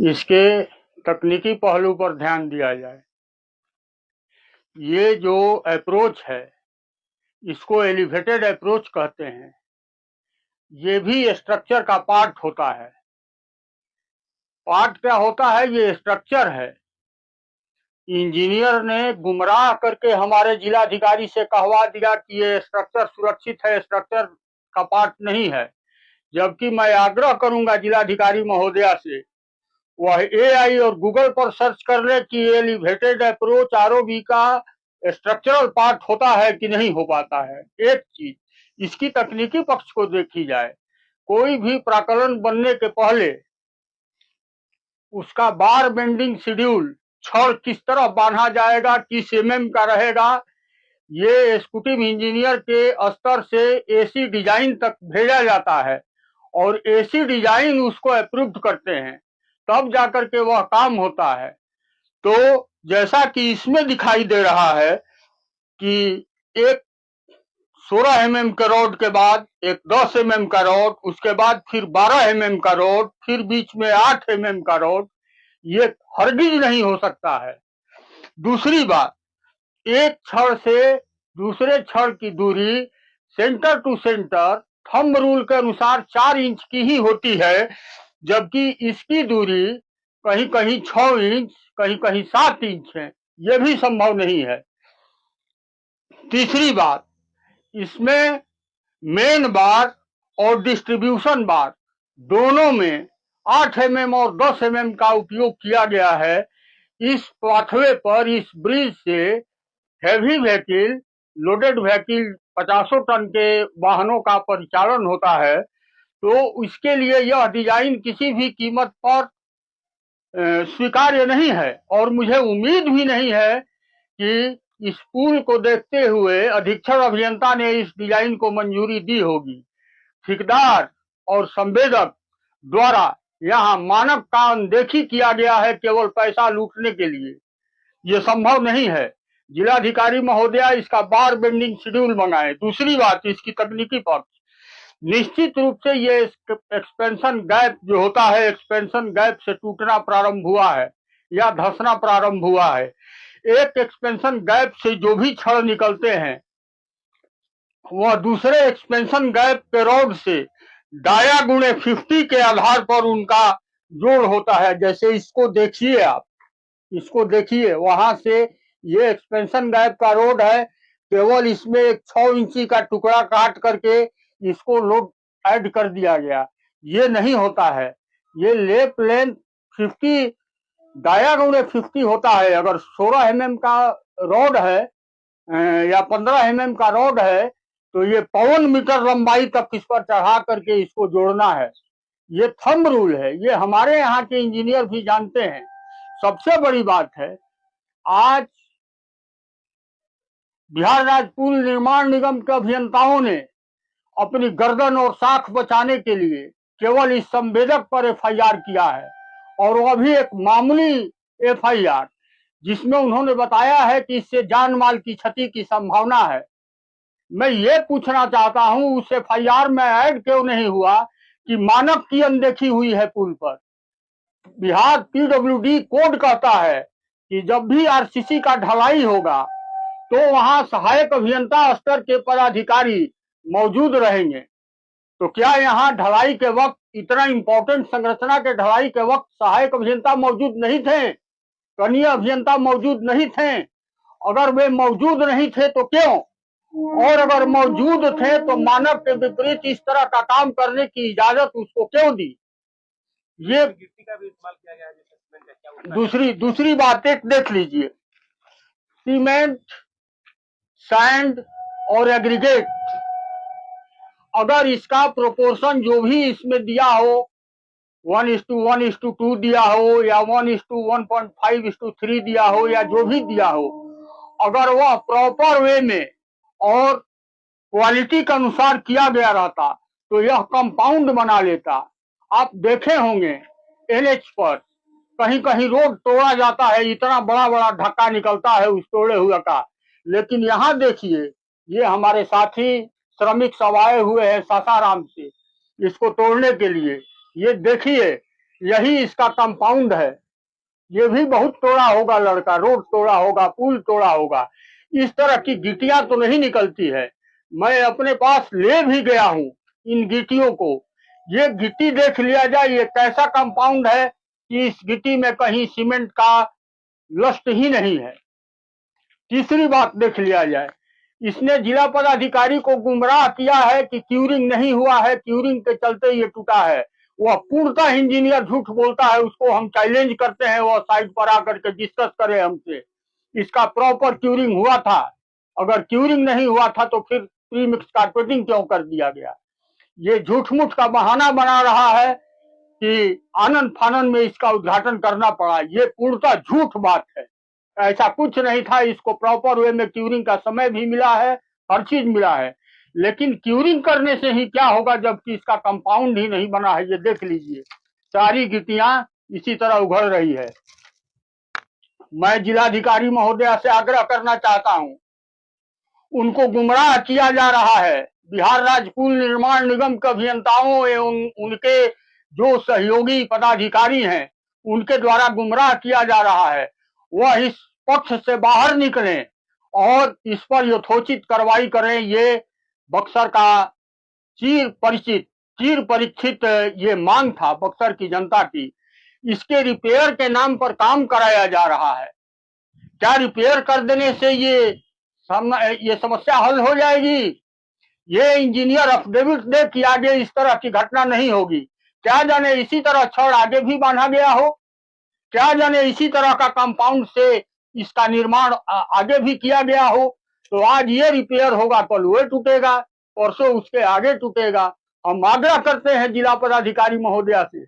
इसके तकनीकी पहलू पर ध्यान दिया जाए। ये जो अप्रोच है इसको एलिवेटेड अप्रोच कहते हैं। ये भी स्ट्रक्चर का पार्ट होता है। पार्ट क्या होता है? ये स्ट्रक्चर है। इंजीनियर ने गुमराह करके हमारे जिलाधिकारी से कहवा दिया कि ये स्ट्रक्चर सुरक्षित है, स्ट्रक्चर का पार्ट नहीं है। जबकि मैं आग्रह करूंगा जिलाधिकारी महोदया से वह एआई और गूगल पर सर्च कर ले कि एलिवेटेड अप्रोच आरओबी का स्ट्रक्चरल पार्ट होता है कि नहीं हो पाता है। एक चीज, इसकी तकनीकी पक्ष को देखी जाए। कोई भी प्राकलन बनने के पहले उसका बार बेंडिंग शेड्यूल, छड़ किस तरह बांधा जाएगा, किस एमएम का रहेगा, ये एग्जीक्यूटिव इंजीनियर के स्तर से एसी डिजाइन तक भेजा जाता है और एसी डिजाइन उसको अप्रूव करते हैं, तब जाकर के वह काम होता है। तो जैसा कि इसमें दिखाई दे रहा है कि एक 16 एमएम का रॉड के बाद एक 10 एमएम का रॉड, उसके बाद फिर 12 एमएम का रॉड, फिर बीच में 8 एमएम का रॉड, ये हरगिज नहीं हो सकता है। दूसरी बात, एक छड़ से दूसरे छड़ की दूरी centre to centre thumb rule के अनुसार 4 इंच की ही होती है, जबकि इसकी दूरी कहीं कहीं 6 इंच, कहीं कहीं 7 इंच है। यह भी संभव नहीं है। तीसरी बात, इसमें मेन बार और डिस्ट्रीब्यूशन बार दोनों में 8 एमएम और 10 एमएम का उपयोग किया गया है। इस पाथवे पर, इस ब्रिज से heavy vehicle, loaded vehicle 50 ton के वाहनों का परिचालन होता है। तो इसके लिए यह डिजाइन किसी भी कीमत पर स्वीकार्य नहीं है और मुझे उम्मीद भी नहीं है कि इस पुल को देखते हुए अधीक्षण अभियंता ने इस डिजाइन को मंजूरी दी होगी। ठेकेदार और संवेदक द्वारा यहाँ मानक का अनदेखी किया गया है केवल पैसा लूटने के लिए। ये संभव नहीं है। जिलाधिकारी महोदया इसका बार बेंडिंग शेड्यूल मंगाए। दूसरी बात, इसकी तकनीकी पक्ष, निश्चित रूप से ये एक्सपेंशन गैप जो होता है, एक्सपेंशन गैप से टूटना प्रारंभ हुआ है या धंसना प्रारंभ हुआ है। एक एक्सपेंशन गैप से जो भी छड़ निकलते हैं वह दूसरे एक्सपेंशन गैप के रोड से डाया गुणे 50 के आधार पर उनका जोड़ होता है। जैसे इसको देखिए, आप इसको देखिए, वहां से ये एक्सपेंशन गैप का रोड है, केवल इसमें एक 6 इंची का टुकड़ा काट करके इसको लोड ऐड कर दिया गया। ये नहीं होता है। ये लेप लेंथ 50 डाया गुणे 50 होता है। अगर 16 एमएम का रोड है या 15 एमएम का रोड है तो ये 5 मीटर लंबाई तक इस पर चढ़ा करके इसको जोड़ना है। ये थंब रूल है। ये हमारे यहाँ के इंजीनियर भी जानते हैं। सबसे बड़ी बात है, आज बिहार राज्य पुल निर्माण निगम के अभियंताओं ने अपनी गर्दन और साख बचाने के लिए केवल इस संवेदक पर एफआईआर किया है, और वह भी एक मामूली एफआईआर, जिसमें उन्होंने बताया है कि इससे जान माल की क्षति की संभावना है। मैं ये पूछना चाहता हूं, उस एफआईआर में ऐड क्यों नहीं हुआ कि मानक की अनदेखी हुई है पुल पर। बिहार पीडब्ल्यूडी कोड कहता है कि जब भी आरसीसी का ढलाई होगा तो वहां सहायक अभियंता स्तर के पदाधिकारी मौजूद रहेंगे। तो क्या यहाँ ढलाई के वक्त, इतना इंपॉर्टेंट संरचना के ढलाई के वक्त सहायक अभियंता मौजूद नहीं थे, कनीय अभियंता मौजूद नहीं थे? अगर वे मौजूद नहीं थे तो क्यों, और अगर मौजूद थे तो मानक के विपरीत इस तरह का काम करने की इजाजत उसको क्यों दी? ये का भी इस्तेमाल किया गया। दूसरी बात एक देख लीजिए, सीमेंट, सैंड और एग्रीगेट, अगर इसका प्रोपोर्शन जो भी इसमें दिया हो 1:1:2 दिया हो या 1:1.5:3 दिया हो या जो भी दिया हो, अगर वह प्रॉपर वे में और क्वालिटी के अनुसार किया गया रहता तो यह कंपाउंड बना लेता। आप देखे होंगे एनएच पर कहीं कहीं रोड तोड़ा जाता है, इतना बड़ा बड़ा धक्का निकलता है उस तोड़े हुए का। लेकिन यहाँ देखिए, ये हमारे साथी श्रमिक सब आए हुए हैं सासाराम से इसको तोड़ने के लिए। ये देखिए यही इसका कंपाउंड है। ये भी बहुत तोड़ा होगा लड़का, रोड तोड़ा होगा, पुल तोड़ा होगा। इस तरह की गिट्टियां तो नहीं निकलती है। मैं अपने पास ले भी गया हूं इन गिट्टियों को। ये गिट्टी देख लिया जाए, ये कैसा कंपाउंड है कि इस गिट्टी में कहीं सीमेंट का लस्ट ही नहीं है। तीसरी बात देख लिया जाए, इसने जिला पदाधिकारी को गुमराह किया है कि क्यूरिंग नहीं हुआ है, क्यूरिंग के चलते ये टूटा है। वह पूर्णतः इंजीनियर झूठ बोलता है, उसको हम चैलेंज करते हैं, वह साइड पर आकर के डिस्कस करे हमसे। इसका प्रॉपर क्यूरिंग हुआ था। अगर क्यूरिंग नहीं हुआ था तो फिर प्री मिक्स कारपेटिंग क्यों कर दिया गया? ये झूठ मूठ का बहाना बना रहा है कि आनंद फानन में इसका उद्घाटन करना पड़ा। ये पूर्णतः झूठ बात है, ऐसा कुछ नहीं था। इसको प्रॉपर वे में क्यूरिंग का समय भी मिला है, हर चीज मिला है। लेकिन क्यूरिंग करने से ही क्या होगा जबकि इसका कंपाउंड ही नहीं बना है। ये देख लीजिए, सारी गिट्टियां इसी तरह उघड़ रही है। मैं जिलाधिकारी महोदया से आग्रह करना चाहता हूं, उनको गुमराह किया जा रहा है। बिहार राज्य पुल निर्माण निगम के अभियंताओं एवं उनके जो सहयोगी पदाधिकारी हैं उनके द्वारा गुमराह किया जा रहा है। वह इस पक्ष से बाहर निकलें और इस पर यथोचित कार्रवाई करें। ये बक्सर का चीर परीक्षित ये मांग था बक्सर की जनता की। इसके रिपेयर के नाम पर काम कराया जा रहा है। क्या रिपेयर कर देने से ये समस्या हल हो जाएगी? ये इंजीनियर अफिडेविट दे कि आगे इस तरह की घटना नहीं होगी। क्या जाने इसी तरह छड़ आगे भी बांधा गया हो, क्या जाने इसी तरह का कंपाउंड से इसका निर्माण आगे भी किया गया हो। तो आज ये रिपेयर होगा, कल वो टूटेगा, परसों उसके आगे टूटेगा। हम आग्रह करते हैं जिला पदाधिकारी महोदया से,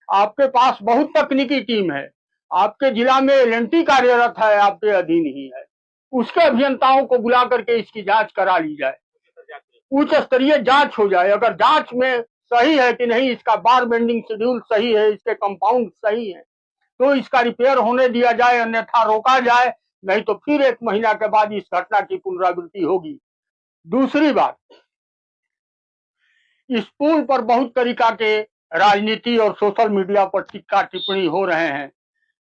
आपके पास बहुत तकनीकी टीम है, आपके जिला में एलएनटी कार्यरत है, आपके अधीन ही है, उसके अभियंताओं को बुला करके इसकी जांच करा ली जाए, उच्च स्तरीय जांच हो जाए। अगर जांच में सही है कि नहीं, इसका बार बेंडिंग शेड्यूल सही है, इसके कंपाउंड सही है, तो इसका रिपेयर होने दिया जाए, अन्यथा रोका जाए। नहीं तो फिर 1 महीना के बाद इस घटना की पुनरावृत्ति होगी। दूसरी बात, इस पुल पर बहुत तरीका के राजनीति और सोशल मीडिया पर टिक्का टिप्पणी हो रहे हैं।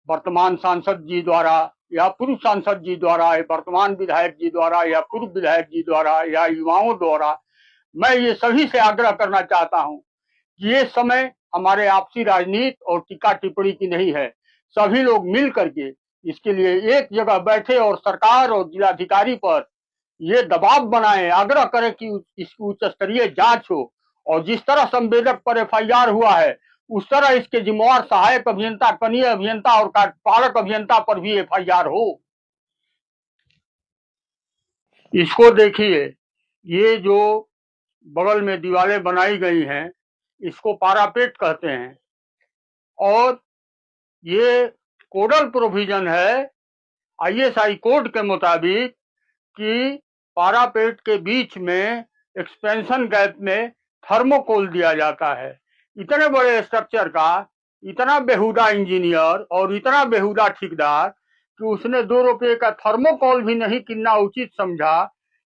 वर्तमान सांसद जी द्वारा या पूर्व सांसद जी द्वारा, वर्तमान विधायक जी द्वारा या पूर्व विधायक जी द्वारा या युवाओं द्वारा। मैं ये सभी से आग्रह करना चाहता हूं कि ये समय हमारे आपसी राजनीति और टिक्का टिप्पणी की नहीं है। सभी लोग मिल करके इसके लिए एक जगह बैठे और सरकार और जिलाधिकारी पर ये दबाव बनाएं, आग्रह करें कि इसकी उच्च स्तरीय जांच हो। और जिस तरह संवेदक पर एफआईआर हुआ है उस तरह इसके जिम्मेवार सहायक अभियंता, कनीय अभियंता और कार्यपालक अभियंता पर भी एफआईआर हो। इसको देखिए, ये जो बगल में दीवारें बनाई गई हैं इसको पारापेट कहते हैं, और ये कोडल प्रोविजन है आईएसआई कोड के मुताबिक कि पारापेट के बीच में एक्सपेंशन गैप में थर्मोकोल दिया जाता है। इतने बड़े स्ट्रक्चर का इतना बेहुदा इंजीनियर और इतना बेहुदा ठेकेदार कि उसने 2 रुपये का थर्मोकोल भी नहीं किनना उचित समझा।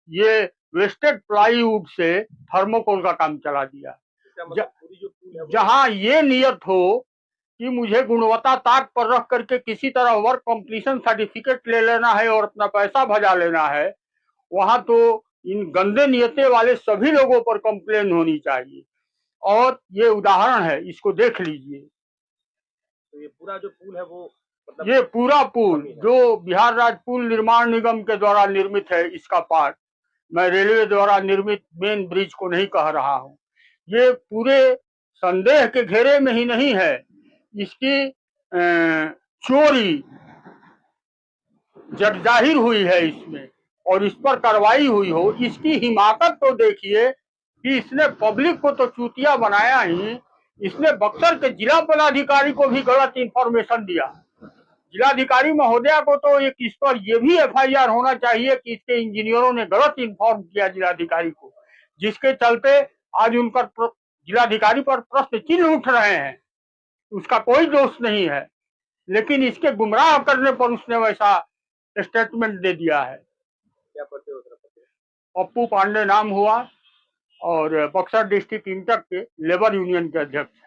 ये वेस्टेड प्लाईवुड से थर्मोकोल का काम चला दिया। जहां ये नियत हो कि मुझे गुणवत्ता ताक पर रख करके किसी तरह वर्क कंप्लीशन सर्टिफिकेट ले लेना है और अपना पैसा भजा लेना है, वहां तो इन गंदे नियते वाले सभी लोगों पर कंप्लेन होनी चाहिए। और ये उदाहरण है, इसको देख लीजिए। तो ये पूरा जो पुल है वो मतलब ये पूरा पुल जो बिहार राज्य पुल निर्माण निगम के द्वारा निर्मित है, इसका पार्ट, मैं रेलवे द्वारा निर्मित मेन ब्रिज को नहीं कह रहा हूँ। ये पूरे संदेह के घेरे में ही नहीं है। इसकी चोरी जग जाहिर हुई है इसमें, और इस पर कार्रवाई हुई हो। इसकी हिमाकत तो देखिए कि इसने पब्लिक को तो चूतिया बनाया ही, इसने बक्सर के जिला पदाधिकारी को भी गलत इंफॉर्मेशन दिया। जिलाधिकारी महोदया को तो एक इस पर यह भी एफआईआर होना चाहिए कि इसके इंजीनियरों ने गलत इन्फॉर्म किया जिलाधिकारी को, जिसके चलते आज उन पर जिलाधिकारी पर प्रश्न चिन्ह उठ रहे हैं। उसका कोई दोष नहीं है, लेकिन इसके गुमराह करने पर उसने वैसा स्टेटमेंट दे दिया है। क्या पते हो? पप्पू पांडे नाम हुआ और बक्सर डिस्ट्रिक्ट इंटक के लेबर यूनियन के अध्यक्ष।